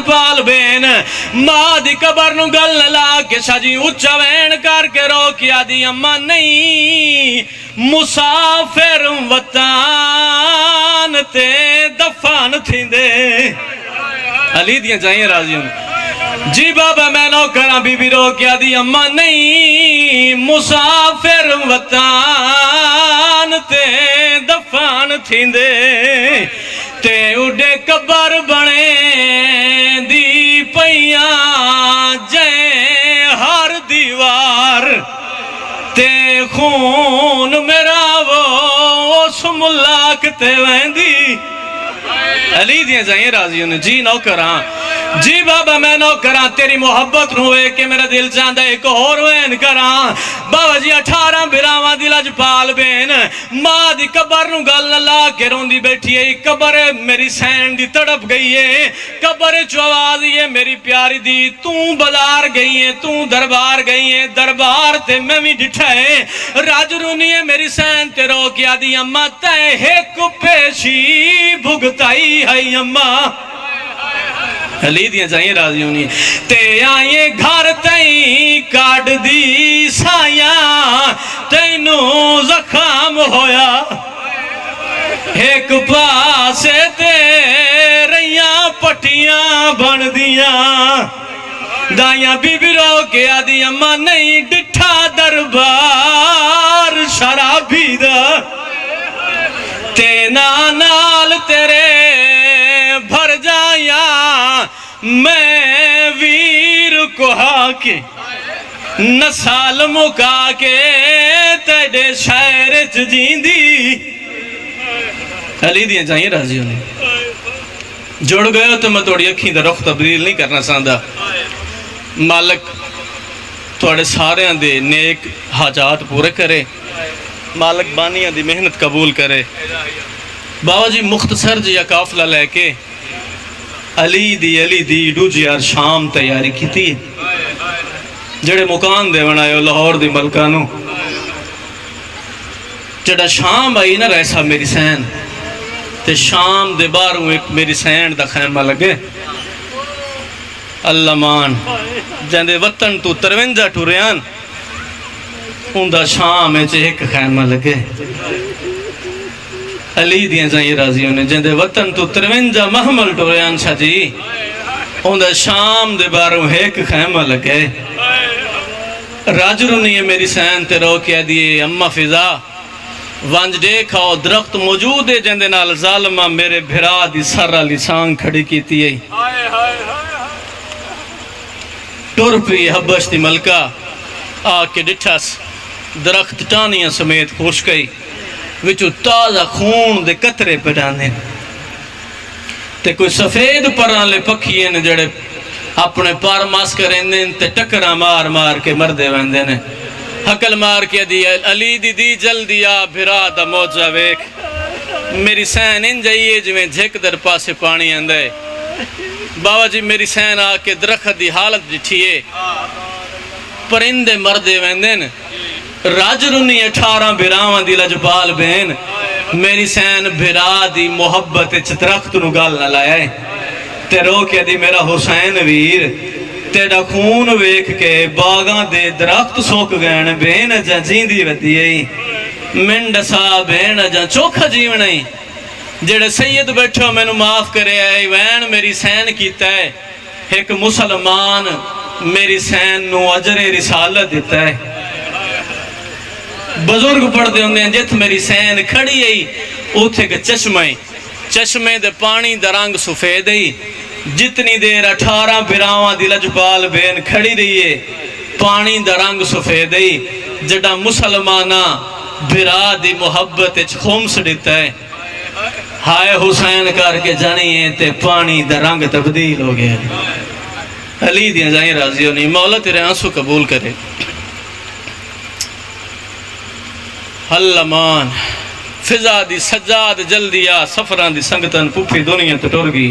लजपाल Ben मां दी cover नू गल ला के सजी उच्चा वैन करके रोकिया दी अम्मा नहीं मुसाफिर वतन ते दफन थींदे अली दियां जाइयां राजी होन जी बाबा मैं नौकरा बीबी रोकिया दी अम्मा नहीं मुसाफिर वतन ते दफन थींदे ते उडे कबर बने दी पैया जय हर दीवार ते खून मेरा वो उस मुल्लाक ते वैंदी अली दियां जाइयां राजी होने जी नौकरा जी बाबा मैं नौकरा तेरी मोहब्बत हुए कि मेरा दिल चाहता एक और वैन करा बाबा जी 18 बिरावां दी लजपाल बेन मां दी कबर नू गल ला के रोंदी बैठी है कबर मेरी सैन दी तड़प गई है कबर च आवाज है मेरी प्यारी दी तू बाजार गई है तू दरबार गई है दरबार ते मैं भी डिठा है राज रूनी है मेरी सैन ते रोकिया दी अम्मा तै एक पेशी भुगताई है अम्मा अली दियां जाइयां राजी होनी ते आए घर तई काट दी साया तैनू जख्म होया एक पासे ते रैयां पट्टियां बन दियां दाइयां बीबी रो के आदि अम्मा नहीं डिठा दरबार शराबी दा ते नाल तेरे भर जाया मैं वीर कोहा के नसाल मुका के तेरे शहर च जींदी अली दियां जाइयां राजी होने जुड़ गए तो मैं थोड़ी अखी दा रुख तब्दील नहीं करना चाहता मालक थोड़े सारे दे नेक हाजात पूरे करे मालक बानिया दी मेहनत कबूल करे बाबा जी मुख्तसर जी काफला लैके अली दी दूजी यार शाम तैयारी की थी जड़े मुकान देवन आए लाहौर दी मलका नू जड़ा शाम आई ना रैसा मेरी सैन ते शाम दे बाहरों एक मेरी सैन दा खैमा लगे अल्लाह मान जंदे वतन तू 53 टुरियान उनदा शाम च एक खैमा लगे अली दियां जाइयां राजी होने जंदे वतन तू 53 महमल टुरियान सा जी उनदा शाम दे बाहरों एक खैमा लगे राजरू ने मेरी सैन ते रो के दिए अम्मा फिजा वंज देखो दरख्त मौजूद है जंदे नाल जालिमा मेरे भिरा दी सर वाली सांग खड़ी कीती है टुर पी हबश दी मलका आके डिठस दरख्त टानियां समेत खुश गई विचू ताजा खून दे कतरे पटाने ते कोई सफेद परां ले पखी ने जड़े अपने पर मस करेंदे ते टकरा मार मार के मरदे वेंदे ने हकल मार के दी अली दी जल्दी आ भिरा दा मौजा वेख मेरी सैन इन जाइए जिवें झिक दर पासे पानी आंदा है बाबा जी मेरी सैन आके दरख्त दी हालत दिठिए परिंदे मरदे वेंदे ने राजरूनी 18 बिरावां दी लजपाल बेन मेरी सैन भिरा दी मोहब्बत च दरख्त नू गल ना लाया ते रो के दी मेरा हुसैन वीर तेरा खून वेख के बागां दे दरख्त सुक गए बेन जा जींदी वदी मिंड सा बेन जा चोखा जीवना जेड़े सैयद बैठो मैनू माफ करे आई वैन मेरी सैन कीता है एक मुसलमान मेरी सैन नू अजरे रिसालत दिता है बुजुर्ग पढ़ते होंगे जित मेरी सैन खड़ी आई उथे के चश्मे दे पानी दा रंग सफेद ही जितनी देर 18 बिरावां दी लजपाल बेन खड़ी रही है पानी दा रंग सफेद ही जड़ा मुसलमाना बिरा दी मोहब्बत खुम्स दिता है हाय हुसैन करके जानी है ते पानी दा रंग तब्दील हो गया अली दियां जाइयां राजी होनी मौला तेरे आंसू कबूल करे हल्लमान फिजा दी सजाद जल्दी आ सफरां दी संगतन पुफी दुनिया तो टुर गई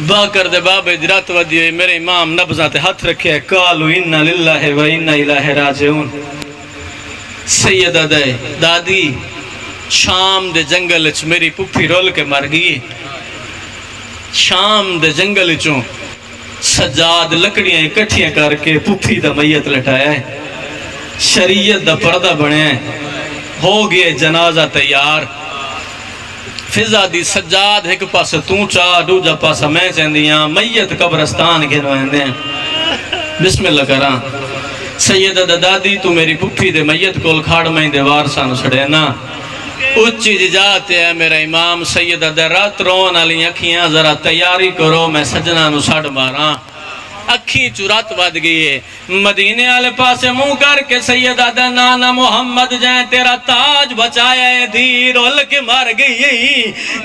बाकर दे बाबे दी रात वदी होई मेरे इमाम नब्ज़ां ते हथ रखे कालू इन्ना लिल्लाहि व इन्ना इलैहि राजिऊन सैयदा दे दादी शाम दे जंगल च मेरी पुफी रोल के मर गई شام دے جنگل چوں سجاد لکڑیاں اکٹھیاں کر کے پپھی دا میت لٹایا ہے، شریعت دا پردہ بنیا ہے، ہو گئے جنازہ تیار، فضا دی سجاد ایک پاس توں چاہ دوجا پاسا میں چاندیاں، میت قبرستان کے نوائندے ہیں۔ بسم اللہ کران سیدہ دادی تو میری پپھی دے میت کول کھاڑ میں دے وارسانو سڑے نا، اچھی جاتے ہیں میرا امام سیدہ دے رات رون علی اکھیاں ذرا تیاری کرو میں سجنہ نو ساڑ ماراں، اکھی چرات ود گئی ہے، مدینے والے پاسے منہ کر کے سیدہ دا نانا محمد جائیں تیرا تاج بچایا ہے، دھی رول کے مر گئی،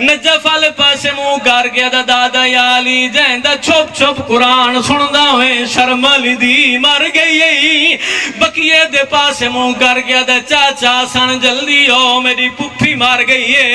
نجف والے پاسے منہ کر کے دا دادا یالی جائیں دا چھپ چھپ قرآن سندہ ہوئے، شرم علی دی مر گئی، بقیے دے پاسے منہ کر کے دا چاچا سن جلدی ہو میری پپھی مر گئی ہے،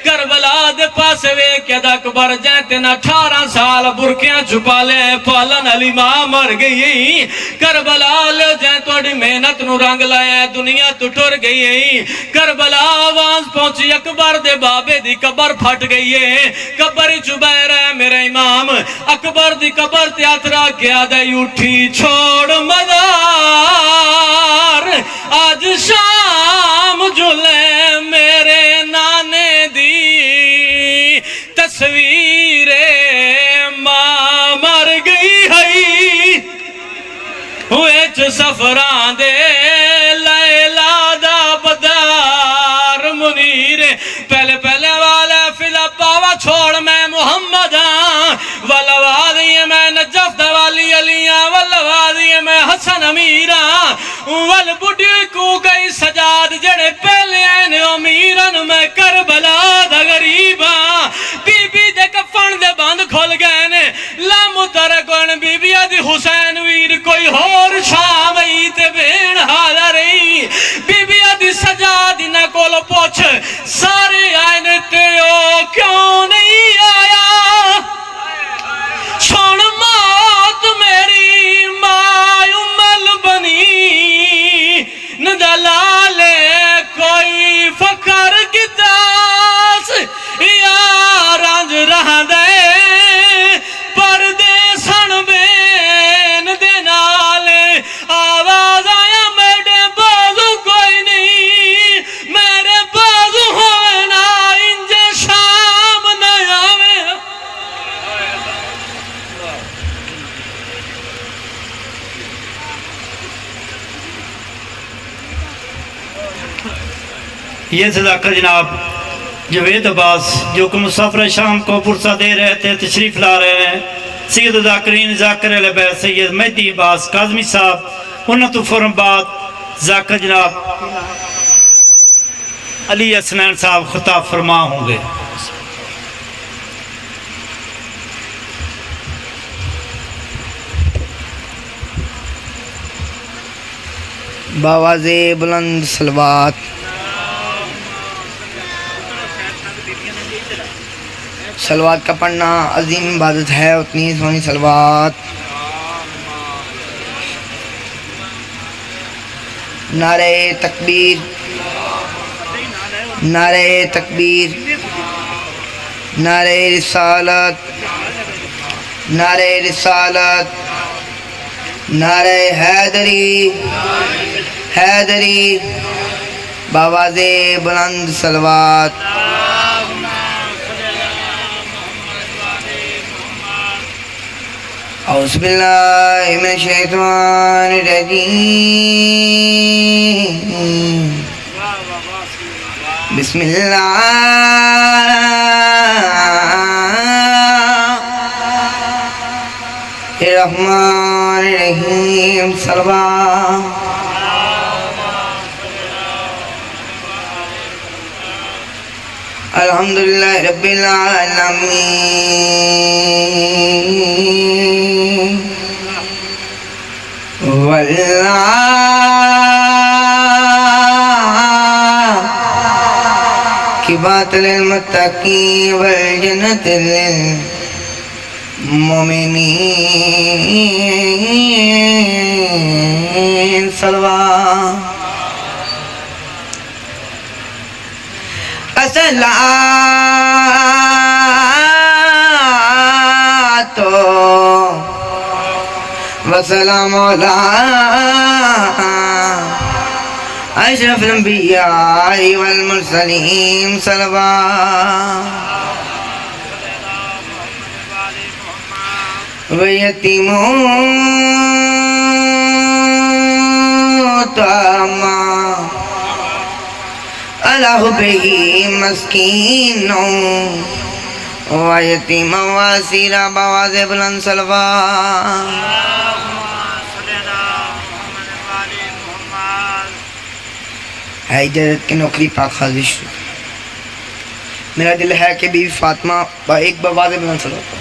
کربلا دے پاسے وے کے دا اکبر جائیں تینا 18 سال برکیاں چھپا لے، پالن علی ماں مر گئی، کربلا لے جائیں توڑی محنت نو رنگ لائے، دنیا تو ٹر گئی ہے، کربلا آواز پہنچی اکبر دے بابے دی قبر پھٹ گئی ہے، قبر چبائے رہے میرے امام، اکبر دی قبر تیاترا کیا دے اٹھی چھوڑ مدار، آج شام جلے میرے نانے دی تصویر ماں مر گئی ہے، ہوئے چھ سفران دے لیلہ دا بدار منیر، پہلے پہلے والے فلا پاوا چھوڑ میں محمد والوادی میں نجف دوالی علیاں، والوادی میں حسن امیران، والبڑی کو گئی سجاد جڑے پہلے آئینے امیران، میں کربلا دا غریباں، بی بی دے کفن دے بند کھول گئے نے، لامو ترکن بی بی آدھی حسین ویر کوئی ہور شام ایتے بین حالا رہی، بی بی آدھی سجادی نہ کولو پوچھ، سارے آئینے تیو کیوں نہیں آیا، چھوڑ موت میری ماں امل بنی، ندلالے کوئی فکر کی تاس، یا رنج رہ دے پردے سن بین دے نالے، آواز آیا میرے بازو کوئی نہیں، میرے بازو ہوئے نا انجے شام نہ آوے، یہ صداقت جناب جوید عباس جو کہ مسافر شام کو پرسہ دے رہے تھے، تشریف لا رہے ہیں، سید ذاکرین ذاکر علیہ بیت سید مہدی عباس کاظمی صاحب، انہوں تو فوراً بعد ذاکر جناب علی حسنین صاحب خطاب فرما ہوں گے۔ باواز بلند صلوات، صلوات کا پڑھنا عظیم عبادت ہے، اتنی سونی صلوات۔ نعرہ تکبیر، نعرہ تکبیر، نعرہ رسالت، نعرہ رسالت، نعرہ حیدری، حیدری، باواز بلند صلوات۔ اعوذ باللہ من الشیطان الرجیم، بسم اللہ الرحمن الرحیم، صلوات۔ الحمدللہ رب العالمین، والعاقبۃ للمتقین والجنۃ للمؤمنین، صلوات۔ السلام وسلام علی اشرف الانبیاء والمرسلین صلوات ویتیمون تاما اللہ بہی مسکینوں ویتیم واسیرہ بواز بلند صلوات ہے اجازت کی نوکری پاک خاضش میرا دل ہے کہ بی فاطمہ با ایک بواز بلند صلوات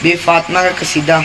بی فاطمہ کا قصیدہ